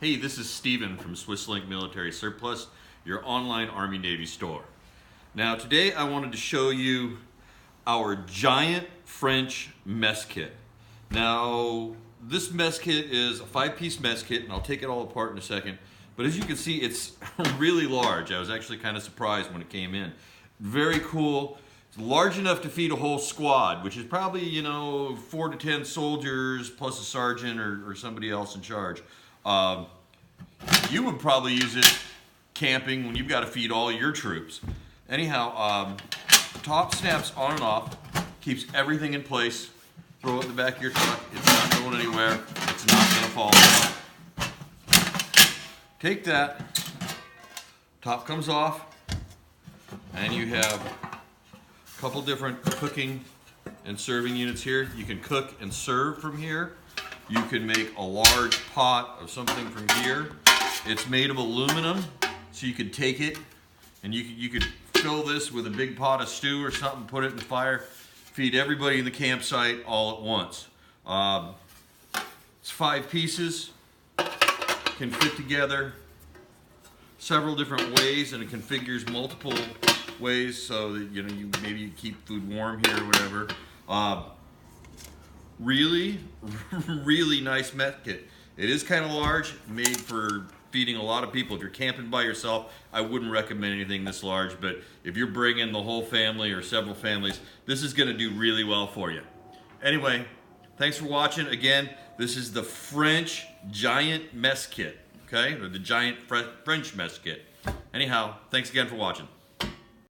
Hey, this is Steven from SwissLink Military Surplus, your online Army Navy store. Now today I wanted to show you our giant French mess kit. Now this mess kit is a 5-piece mess kit, and I'll take it all apart in a second. But as you can see, it's really large. I was actually kind of surprised when it came in. Very cool. It's large enough to feed a whole squad, which is probably, 4 to 10 soldiers plus a sergeant or somebody else in charge. You would probably use it camping when you've got to feed all your troops. Anyhow, top snaps on and off, keeps everything in place. Throw it in the back of your truck. It's not going anywhere. It's not going to fall apart. Take that. Top comes off, and you have a couple different cooking and serving units here. You can cook and serve from here. You can make a large pot of something from here. It's made of aluminum, so you could take it and you could fill this with a big pot of stew or something, put it in the fire, feed everybody in the campsite all at once. It's 5 pieces, can fit together several different ways, and it configures multiple ways so that maybe you keep food warm here or whatever. Really nice mess kit. It is kind of large, made for feeding a lot of people. If you're camping by yourself, I wouldn't recommend anything this large, but if you're bringing the whole family or several families, this is going to do really well for you. Anyway, thanks for watching. Again, this is the French giant mess kit, okay? Or the giant French mess kit. Anyhow, thanks again for watching.